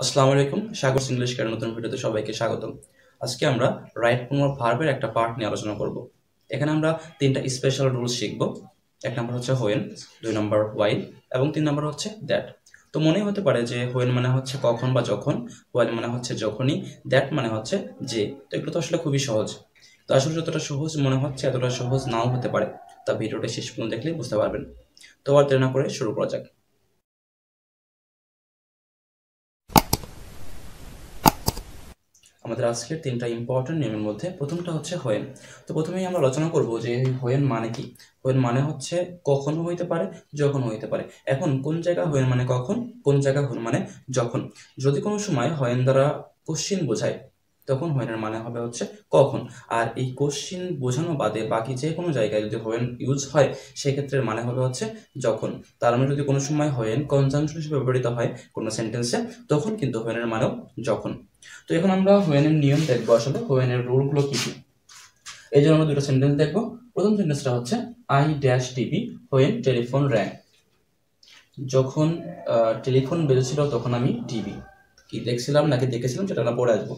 আসসালামু আলাইকুম, সাগর English care নতুন ভিডিওতে সবাইকে স্বাগতম। আজকে আমরা রাইট ফর্ম অফ ভার্বের একটা পার্ট নিয়ে আলোচনা করব। এখানে আমরা তিনটা স্পেশাল রুলস শিখব। এক নম্বর হচ্ছে হোয়েন, দুই নম্বর হোয়াইল এবং তিন নম্বর হচ্ছে দ্যাট। তো মনে হতে পারে যে হোয়েন মানে হচ্ছে কখন বা যখন, হোয়াইল মানে হচ্ছে যখনই, দ্যাট মানে হচ্ছে যে। তো এগুলো তো আসলে খুবই সহজ। তো আসলে যতটা সহজ মনে হচ্ছে এতটা সহজ নাও হতে পারে। তা ভিডিওটা শেষ পর্যন্ত দেখলেই বুঝতে পারবেন। তো আর দেরি না করে শুরু করা যাক। আমাদের আজকের তিনটা ইম্পর্টেন্ট নিয়মের মধ্যে প্রথমটা হচ্ছে হোয়েন। তো প্রথমেই আমরা আলোচনা করব যে হোয়েন মানে কি। হোয়েন মানে হচ্ছে কখন হইতে পারে, যখন হইতে পারে। এখন কোন জায়গা হোয়েন মানে কখন, কোন জায়গা হোয়েন মানে যখন। যদি কোনো সময় হোয়েন দ্বারা কোশ্চিন বোঝায় তখন হোয়েনের মানে হবে হচ্ছে কখন। আর এই কোশ্চিন বোঝানো বাদে বাকি যে কোনো জায়গায় যদি হোয়েন ইউজ হয় সেক্ষেত্রে মানে হবে হচ্ছে যখন। তার মানে যদি কোনো সময় হোয়েন কনজাংশন হিসেবে ব্যবহৃত হয় কোনো সেন্টেন্সে তখন কিন্তু হোয়েনের মানেও যখন। তো এখন আমরা হোয়েনের নিয়ম দেখবো, আসলে হোয়েনের রুলগুলো কি কি। এই জন্য আমরা দুটো সেন্টেন্স দেখবো। প্রথম সেন্টেন্সটা হচ্ছে I dash TV when telephone rang. যখন টেলিফোন বেজেছিল তখন আমি টিভি কি দেখছিলাম নাকি দেখেছিলাম সেটা আমরা পড়ে আসবো।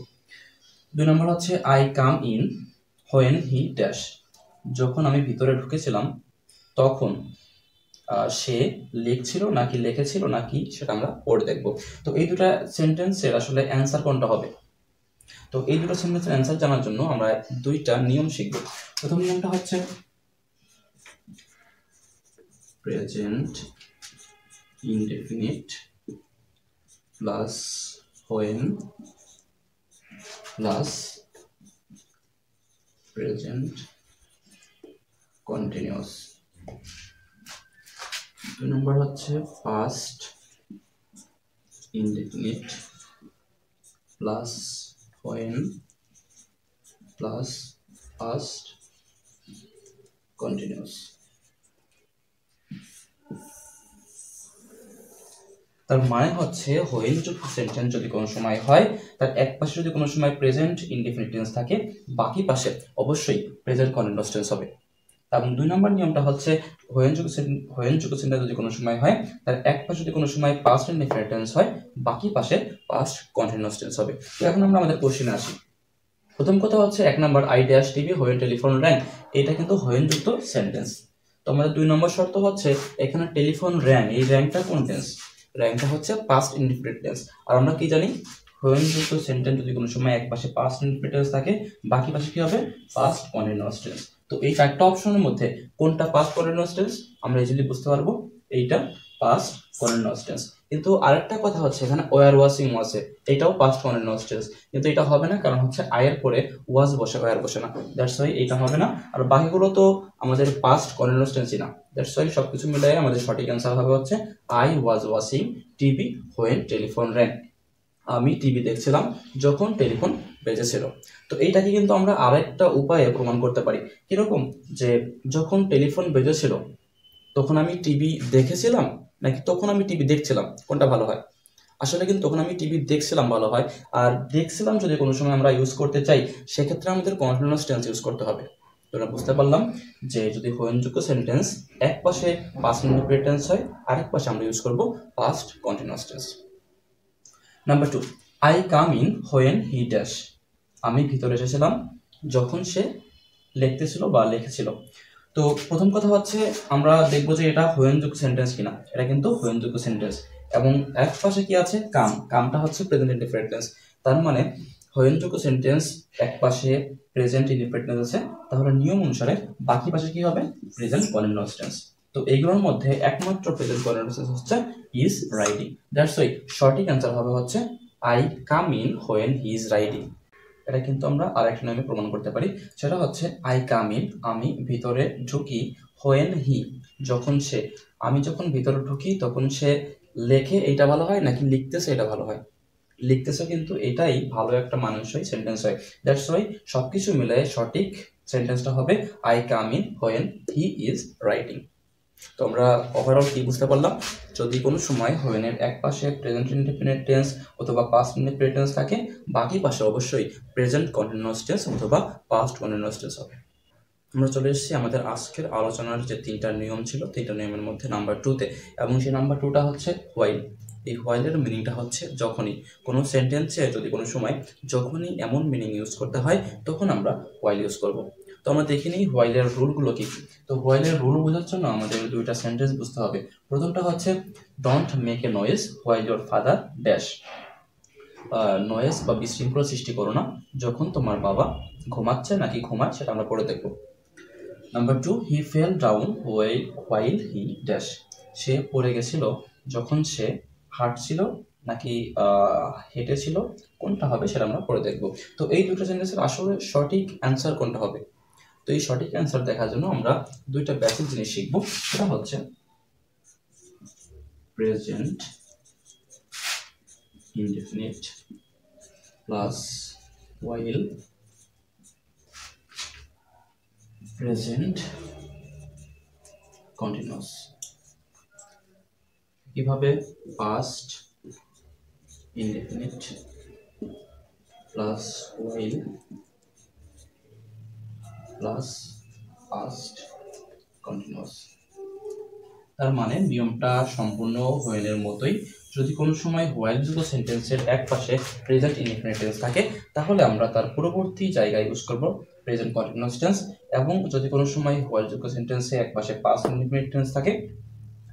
দুই নম্বর হচ্ছে I come in when he dash. যখন আমি ভিতরে ঢুকেছিলাম তখন সে লিখছিল নাকি লিখেছিল নাকি সেটা আমরা পড়ে দেখবো। তো এই দুটা সেন্টেন্সের আসলে অ্যান্সার কোনটা হবে। তো এই দুটো সেন্টেন্সের অ্যান্সার জানার জন্য আমরা দুইটা নিয়ম শিখব। প্রথম নিয়মটা হচ্ছে present indefinite plus when plus present continuous. দুই নম্বর হচ্ছে past indefinite plus when plus past continuous. তার মানে হচ্ছে হোয়েন যুক্ত সেন্টেন্স যদি কোনো সময় হয় তার এক পাশে যদি কোনো সময় প্রেজেন্ট ইনডেফিনিট টেন্স থাকে বাকি পাশে অবশ্যই প্রেজেন্ট কন্টিনিউয়াস টেন্স হবে। এবং দুই নম্বর নিয়মটা হচ্ছে হোয়েন যুক্ত সেন্টেন্স যদি কোনো সময় হয় তার এক পাশে যদি কোনো সময় পাস্ট ইনডেফিনিট টেন্স হয় বাকি পাশে পাস্ট কন্টিনিউয়াস টেন্স হবে। তো এখন আমরা আমাদের কোশ্চেনে আসি। প্রথম কথা হচ্ছে এক নম্বর I dash TV when telephone rang, এটা কিন্তু হোয়েন যুক্ত সেন্টেন্স। তো আমাদের দুই নম্বর শর্ত হচ্ছে এখানে টেলিফোন র্যাং, এই র্যাংটা কোন টেন্স, র্যাংটা হচ্ছে পাস্ট ইনডিফিনিট টেন্স। আর আমরা কি জানি হোয়েন যুক্ত সেন্টেন্স যদি কোনো সময় এক পাশে পাস্ট ইনডিফিনিট টেন্স থাকে বাকি পাশে কি হবে পাস্ট কন্টিনিউয়াস টেন্স। তো এই চারটা অপশনের মধ্যে কোনটা পাস্ট কন্টিনিউয়াস টেন্স আমরা ইজিলি বুঝতে পারবো এইটা পাস্ট কন্টিনিউয়াস টেন্স। কিন্তু আরেকটা কথা হচ্ছে এখানে ওয়ার ওয়াশিং ওয়াশে, এটাও পাস্ট কন্টিনিউয়াস টেন্স, কিন্তু এটা হবে না কারণ হচ্ছে আয়ের পরে ওয়াজ বসে ওয়ার বসে না, দ্যাটস ওয়াই এটা হবে না। আর বাকিগুলো তো আমাদের পাস্ট কন্টিনিউয়াস টেন্সই না, দ্যাটস ওয়াই সবকিছু মিলিয়ে আমাদের সঠিক অ্যান্সার হবে হচ্ছে I was washing TV when telephone rang. আমি টিভি দেখছিলাম যখন টেলিফোন বেজেছিল। তো এইটাকে কিন্তু আমরা আরেকটা উপায়ে প্রমাণ করতে পারি। কিরকম, যে যখন টেলিফোন বেজেছিল তখন আমি টিভি দেখেছিলাম নাকি তখন আমি টিভি দেখছিলাম, কোনটা ভালো হয়? আসলে কিন্তু তখন আমি টিভি দেখছিলাম ভালো হয়। আর দেখছিলাম যদি কোনো সময় আমরা ইউজ করতে চাই সেক্ষেত্রে আমাদের কন্টিনিউয়াস টেন্স ইউজ করতে হবে। তো আমরা বুঝতে পারলাম যে যদি হোয়েনযুক্ত সেন্টেন্স এক পাশে পাস্ট ইনডিফিনিট টেন্স হয় আরেক পাশে আমরা ইউজ করব past continuous tense. Number 2 I come in when he dash. আমি ভিতরে এসেছিলাম যখন সে লিখতেছিল বা লিখেছিল। তো প্রথম কথা হচ্ছে আমরা দেখবো যে এটা হোয়েনযুক্ত সেন্টেন্স কিনা। এটা কিন্তু হোয়েনযুক্ত সেন্টেন্স এবং এক পাশে কি আছে কাম, কামটা হচ্ছে প্রেজেন্ট ইনডিফিনিট টেন্স। তার মানে হোয়েনযুক্ত সেন্টেন্স এক পাশে প্রেজেন্ট ইনডিফিনিট টেন্স আছে, তাহলে নিয়ম অনুসারে বাকি পাশে কি হবে প্রেজেন্ট কন্টিনিউয়াস টেন্স। তো এইগুলোর মধ্যে একমাত্র প্রেজেন্ট কন্টিনিউয়াস টেন্স হচ্ছে ইজ রাইটিং, দ্যাটস ওয়াই সঠিক অ্যান্সার হবে হচ্ছে I come in when he is writing. এটা কিন্তু আমরা আরেকটা নামে প্রমাণ করতে পারি, সেটা হচ্ছে আই কাম ইন, আমি ভিতরে ঢুকি, হোয়েন হি যখন সে, আমি যখন ভিতরে ঢুকি তখন সে লেখে, এইটা ভালো হয় নাকি লিখতেছে এটা ভালো হয়? লিখতেছে, কিন্তু এটাই ভালো একটা মানুষই সেন্টেন্স হয়। দ্যাটস ওয়াই সবকিছু মিলে সঠিক সেন্টেন্সটা হবে I come in when he is writing. তো আমরা ওভারঅল কি বুঝতে পারলাম, যদি কোনো সময় হোয়েনের এক পাশে প্রেজেন্ট ইনডিফিনিট টেন্স অথবা পাস্ট ইনডিফিনিট টেন্স থাকে বাকি পাশে অবশ্যই প্রেজেন্ট কন্টিনিউয়াস টেন্স অথবা পাস্ট কন্টিনিউয়াস টেন্স হবে। আমরা চলে এসেছি আমাদের আজকের আলোচনার যে তিনটা নিয়ম ছিল তিনটা নিয়মের মধ্যে নাম্বার 2তে, এবং সেই নাম্বার 2টা হচ্ছে হোয়াইল। এই হোয়াইলের মিনিংটা হচ্ছে যখনই কোনো সেন্টেন্সে যদি কোনো সময় যখনই এমন মিনিং ইউজ করতে হয় তখন আমরা হোয়াইল ইউজ করব। তো আমরা দেখে নিই হোয়াইলের রুলগুলো কী। তো হোয়াইলের রুল বোঝার জন্য আমাদের দুইটা সেন্টেন্স বুঝতে হবে। প্রথমটা হচ্ছে don't make a noise while your father dash, noise বা বিশৃঙ্খলা সৃষ্টি করো না যখন তোমার বাবা ঘুমাচ্ছে নাকি ঘুমায়, সেটা আমরা পড়ে দেখব। Number 2, he fell down while he dash, সে পড়ে গেছিল যখন সে হাঁটছিল নাকি হেঁটেছিল, কোনটা হবে সেটা আমরা পড়ে দেখব। তো এই দুটো সেন্টেন্সের আসলে সঠিক অ্যান্সার কোনটা হবে, তো এই সঠিক অ্যান্সার দেখার জন্য আমরা দুইটা বেসিক জিনিস শিখব। সেটা হচ্ছে present indefinite plus while present continuous. কিভাবে past indefinite plus while plus past continuous. তার মানে নিয়মটা সম্পূর্ণ হোয়েলের মতোই। যদি কোনো সময় হোয়াইল যুক্ত সেন্টেন্সের এক পাশে প্রেজেন্ট ইনডেফিনিট টেন্স থাকে তাহলে আমরা তার পরবর্তী জায়গায় ইউজ করব প্রেজেন্ট কন্টিনিউয়াস টেন্স, এবং যদি কোনো সময় হোয়াইল যুক্ত সেন্টেন্সে এক পাশে পাস্ট ইনডেফিনিট টেন্স থাকে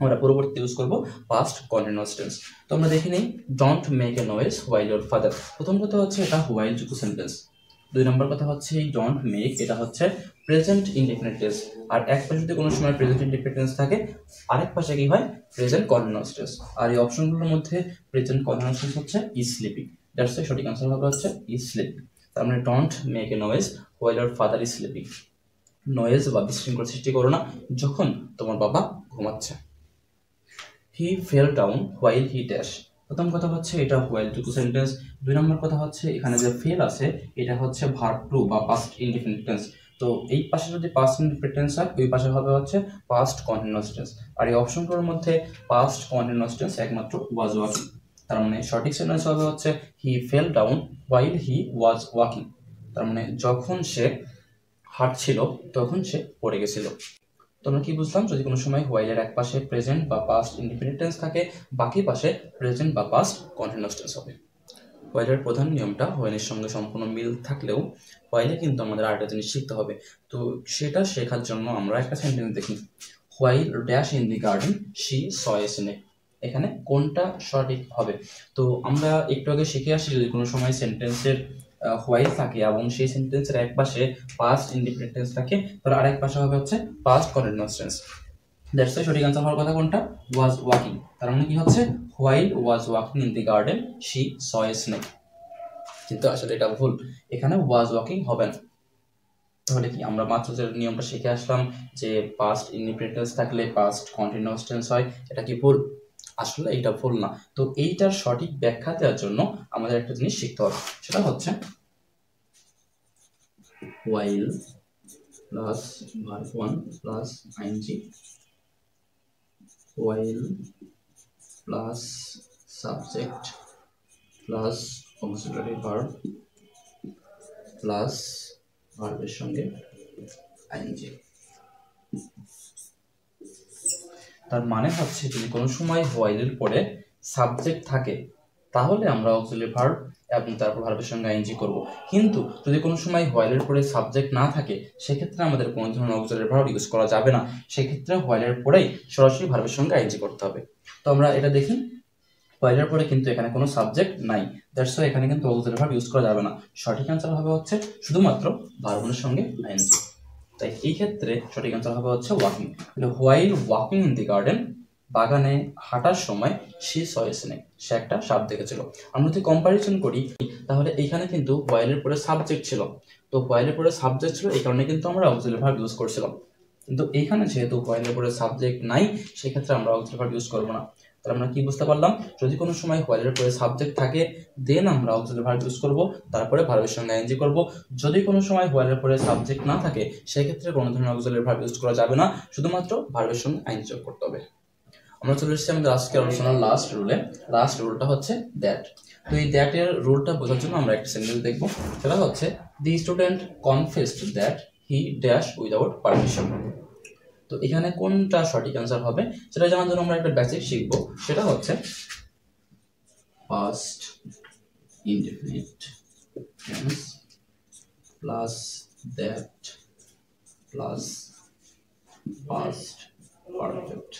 আমরা পরবর্তী ইউজ করব পাস্ট কন্টিনিউয়াস টেন্স। তো আমরা দেখে নিই don't make a noise while your father. প্রথম কথা হচ্ছে এটা হোয়াইল যুক্ত সেন্টেন্স। 2 নম্বর কথা হচ্ছে এই ডোন্ট মেক, এটা হচ্ছে প্রেজেন্ট ইনডেফিনিট টেন্স। আর এক পাশে যদি কোনো সময় প্রেজেন্ট ইনডেফিনিট টেন্স থাকে আরেক পাশে কি হয় প্রেজেন্ট কন্টিনিউয়াস টেন্স। আর এই অপশনগুলোর মধ্যে প্রেজেন্ট কন্টিনিউয়াস টেন্স হচ্ছে ইজ স্লিপিং, দ্যাটস দ্য সঠিক আনসার হবে হচ্ছে ইজ স্লিপিং। তার মানে don't make a noise while your father is sleeping, noise বা বিশৃঙ্খলা সৃষ্টি করো না যখন তোমার বাবা ঘুমাচ্ছে। He fell down while he dash, প্রথম কথা হচ্ছে এটা হোয়াইল টু সেন্টেন্স। 2 নম্বর কথা হচ্ছে এখানে যে ফেল আছে এটা হচ্ছে ভার্ব টু বা পাস্ট ইনডেফিনিট টেন্স। তো এই পাশে যদি পাস্ট ইনডেফিনিট টেন্স হয় ওই পাশে হবে হচ্ছে পাস্ট কন্টিনিউয়াস টেন্স। আর এই অপশনগুলোর মধ্যে পাস্ট কন্টিনিউয়াস টেন্স একমাত্র ওয়াজ ওয়াকিং। তার মানে সঠিক সেন্টেন্স হবে হচ্ছে he fell down while he was walking. তার মানে যখন সে হাঁটছিল তখন সে পড়ে গেছিল। তো আমরা কি বুঝলাম, যদি কোনো সময় হোয়াইলের এক পাশে প্রেজেন্ট বা পাস্ট ইনডেফিনিট টেন্স থাকে বাকি পাশে প্রেজেন্ট বা পাস্ট কন্টিনিউয়াস টেন্স হবে। হোয়াইলের প্রধান নিয়মটা হোয়াইলের সঙ্গে সম্পূর্ণ মিল থাকলেও হোয়াইলে কিন্তু আমাদের আরেকটা জিনিস শিখতে হবে। তো সেটা শেখার জন্য আমরা একটা সেন্টেন্স দেখি, while dash in the garden she saw a snake, এখানে কোনটা সঠিক হবে। তো আমরা একটু আগে শিখে আসি যদি কোনো সময় সেন্টেন্সের হোয়াইল থাকে এবং সেই সেন্টেন্সের এক পাশে পাস্ট ইনডেফিনিট টেন্স থাকে তার আরেক পাশে হবে হচ্ছে past continuous tense. That's why সঠিক আনসার হওয়ার কথা কোনটা ওয়াজ ওয়াকিং। তার মানে কি হচ্ছে while was walking in the garden she saw a snake, কিন্তু আসলে এটা ভুল, এখানে ওয়াজ ওয়াকিং হবে না। তাহলে কি আমরা মাত্র যে নিয়মটা শিখে আসলাম যে পাস্ট ইনডেফিনিট টেন্স থাকলে পাস্ট কন্টিনিউয়াস টেন্স হয়, এটা কি ভুল? আসলে এইটা ভুল না। তো এইটার সঠিক ব্যাখ্যা দেওয়ার জন্য আমাদের একটা জিনিস শিখতে হবে, সেটা হচ্ছে while plus verb 1 plus ing, while plus subject plus auxiliary verb plus ভার্বের সঙ্গে ing। তার মানে হচ্ছে যদি কোনো সময় হোয়াইলের পরে সাবজেক্ট থাকে তাহলে আমরা অক্সিলারি ভার্ব এবং তারপর ভার্বের সঙ্গে আইএনজি করব, কিন্তু যদি কোনো সময় হোয়াইলের পরে সাবজেক্ট না থাকে সেক্ষেত্রে আমাদের কোনো ধরনের অক্সিলারি ভার্ব ইউজ করা যাবে না, সেক্ষেত্রে হোয়াইলের পরেই সরাসরি ভার্বের সঙ্গে আইএনজি করতে হবে। তো আমরা এটা দেখি, হোয়াইলের পরে কিন্তু এখানে কোনো সাবজেক্ট নাই, দ্যাটস ওয়াই এখানে কিন্তু অক্সিলারি ভার্ব ইউজ করা যাবে না। সঠিক অ্যান্সার হবে হচ্ছে শুধুমাত্র ভার্বের সঙ্গে আইএনজি। তাই এই ক্ষেত্রে সঠিক অ্যান্সার হবে হচ্ছে walking. While walking in the garden, বাগানে হাঁটার সময় শি স এ স্নেক, সে একটা সাপ দেখেছিল। আমরা যদি কম্পারিজন করি তাহলে এইখানে কিন্তু হোয়াইলের পরে সাবজেক্ট ছিল, তো হোয়াইলের পরে সাবজেক্ট ছিল এই কারণে কিন্তু আমরা অক্সিলারি ভার্ব ইউজ করছিলাম, কিন্তু এইখানে যেহেতু হোয়াইলের পরে সাবজেক্ট নাই সেক্ষেত্রে আমরা অক্সিলারি ভার্ব ইউজ করবো না। তাহলে আমরা কি বুঝতে পারলাম, যদি কোনো সময় হোয়াইলের পরে সাবজেক্ট থাকে দেন আমরা অক্সিলারি ভার্ব ইউজ করব, তারপরে ভার্বের সঙ্গে আইএনজি করব। যদি কোনো সময় হোয়াইলের পরে সাবজেক্ট না থাকে সেক্ষেত্রে কোনো ধরনের অক্সিলারি ভার্ব ইউজ করা যাবে না, শুধুমাত্র ভার্বের সঙ্গে আইএনজি যোগ করতে হবে। আমরা চলে এসেছি আমাদের আজকের আলোচনার লাস্ট রুলে। লাস্ট রুলটা হচ্ছে দ্যাট। তো এই দ্যাট এর রুলটা বোঝার জন্য আমরা একটা সেন্টেন্স দেখব, সেটা হচ্ছে দি student confessed that he dash without permission. তো এখানে কোনটা সঠিক অ্যান্সার হবে সেটা জানার জন্য আমরা একটা বেসিক শিখবো, সেটা হচ্ছে past indefinite tense plus that plus past perfect।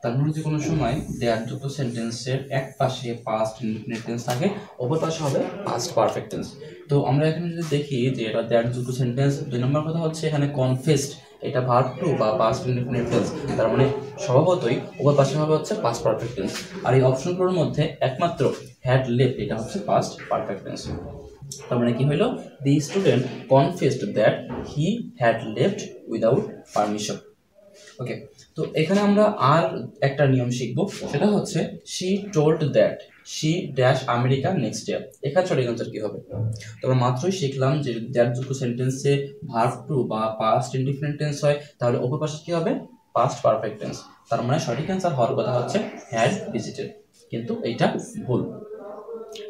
তার মানে যে কোনো সময় দেয়ার যুক্ত সেন্টেন্সের এক পাশে পাস্ট ইনডিফিনিট টেন্স থাকে, অপর পাশে হবে পাস্ট পারফেক্ট টেন্স। তো আমরা এখানে যদি দেখি যে এটা দেয়ার যুক্ত সেন্টেন্স, দুই নম্বর কথা হচ্ছে এখানে কনফেসড, এটা ভার্ব টু বা পাস্ট ইনডিফিনিট টেন্স, তার মানে স্বভাবতই অপর পাশে হবে হচ্ছে পাস্ট পারফেক্ট টেন্স। আর এই অপশনগুলোর মধ্যে একমাত্র হ্যাড লেফট, এটা হচ্ছে পাস্ট পারফেক্ট টেন্স। তার মানে কি হলো, the student confessed that he had left without permission. Okay, তো এখানে আমরা আর একটা নিয়ম শিখবো, সেটা হচ্ছে she told that she dash America next year. এখানে সঠিক আনসার কি হবে? তো আমরা মাত্রই শিখলাম যে দ্যাট যুক্ত সেন্টেন্সে ভার্ব টু বা পাস্ট ইনডিফিনিট টেন্স হয়, তাহলে অপর পাশে কি হবে? Past perfect tense. তার মানে সঠিক আনসার হওয়ার কথা হচ্ছে হ্যাড ভিজিটেড, কিন্তু এইটা ভুল।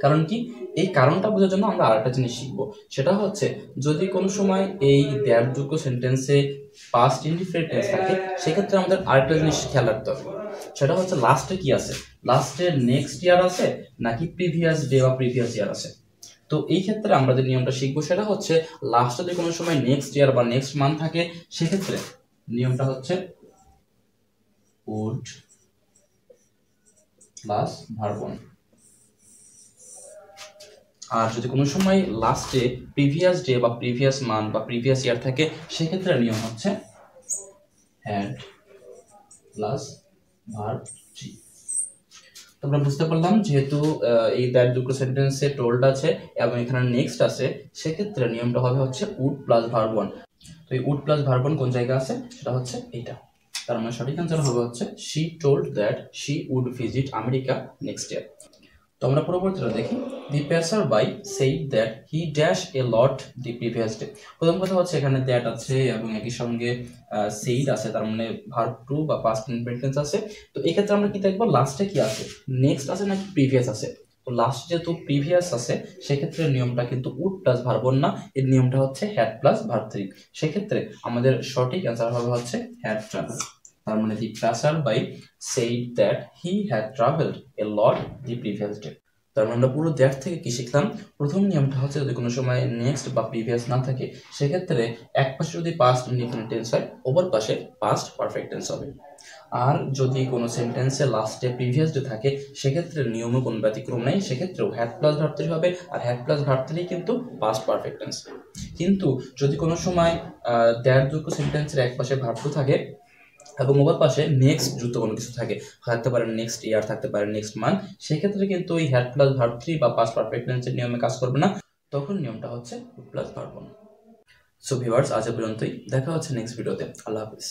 কারণ কি? এই কারণটা বোঝার জন্য আমরা আরেকটা জিনিস শিখবো, সেটা হচ্ছে যদি কোনো সময় এই দ্যাট যুক্ত সেন্টেন্সে পাস্ট ইনডিফিনিট টেন্স থাকে, সেক্ষেত্রে আমাদের আরেকটা জিনিস খেয়াল রাখতে হবে, সেটা হচ্ছে লাস্টে কি আছে, লাস্টে নেক্সট ইয়ার আছে নাকি প্রিভিয়াস ডে বা প্রিভিয়াস ইয়ার আছে। তো এই ক্ষেত্রে আমরা যে নিয়মটা শিখবো সেটা হচ্ছে লাস্টে যদি কোনো সময় নেক্সট ইয়ার বা নেক্সট মান্থ থাকে, সেক্ষেত্রে নিয়মটা হচ্ছে উড প্লাস ভার্ব ওয়ান। আর যদি কোনো সময় লাস্টে প্রিভিয়াস ডে বা প্রিভিয়াস মান্থ বা প্রিভিয়াস ইয়ার থাকে, সেক্ষেত্রে নিয়ম হচ্ছে হ্যাড প্লাস ভার্ব থ্রি। তোমরা বুঝতে পারলাম, যেহেতু এই দ্যাট যুক্ত সেন্টেন্সে টোল্ড আছে এবং এখানে নেক্সট আছে, সেক্ষেত্রে নিয়মটা হবে হচ্ছে উড প্লাস ভার্ব ওয়ান। তো এই উড প্লাস ভার্ব ওয়ান কোন জায়গায় আছে, সেটা হচ্ছে এইটা। তার মানে সঠিক আনসার হবে হচ্ছে she told that she would visit America next year. তো আমরা পরবর্তীটা দেখি, the passer by said that he dash a lot the previous day. প্রথম কথা হচ্ছে এখানে দ্যাট আছে এবং একই সঙ্গে সেইড আছে, তার মানে ভার্ব টু বা পাস্ট ইনডিফিনিট টেন্স আছে। তো এই ক্ষেত্রে আমরা কি দেখবো, লাস্টে কি আছে, নেক্সট আছে নাকি প্রিভিয়াস আছে। তো লাস্ট যেহেতু প্রিভিয়াস আছে, সেক্ষেত্রে নিয়মটা কিন্তু উড প্লাস ভার্ব ওয়ান না, এর নিয়মটা হচ্ছে হ্যাড প্লাস ভার্ব থ্রি। সেক্ষেত্রে আমাদের সঠিক অ্যান্সার হবে হচ্ছে হ্যাড ট্রাভেল। তার মানে দি passer by said that he had traveled a lot the previous day। তার মানে আমরা পুরো দ্যাট থেকে কি শিখলাম? প্রথম নিয়মটা হচ্ছে যদি কোনো সময় নেক্সট বা প্রিভিয়াস না থাকে, সেক্ষেত্রে এক পাশে যদি পাস্ট ইনডিফিনিট টেন্স হয়, অপর পাশে পাস্ট পারফেক্ট টেন্স হবে। আর যদি কোনো সেন্টেন্সে লাস্টে প্রিভিয়াস ডে থাকে, সেক্ষেত্রে নিয়মে কোনো ব্যতিক্রম নেই, সেক্ষেত্রেও হ্যাড প্লাস ভার্ব থ্রি হবে, আর হ্যাড প্লাস ভার্ব থ্রি কিন্তু পাস্ট পারফেক্ট টেন্স। কিন্তু যদি কোনো সময় দ্যাট যুক্ত সেন্টেন্সের এক পাশে ভার্ব টু থাকে এবং ওপর পাশে নেক্সট যুক্ত কোনো কিছু থাকে, থাকতে পারে নেক্সট ইয়ার, থাকতে পারে নেক্সট মান্থ, সেক্ষেত্রে কিন্তু ওই হ্যাড প্লাস ভার্ব থ্রি বা পাস্ট পারফেক্ট টেন্সের নিয়মে কাজ করবে না, তখন নিয়মটা হচ্ছে plus verb one. So viewers, আজ পর্যন্তই, দেখা হচ্ছে নেক্সট ভিডিওতে। আল্লাহ হাফিজ।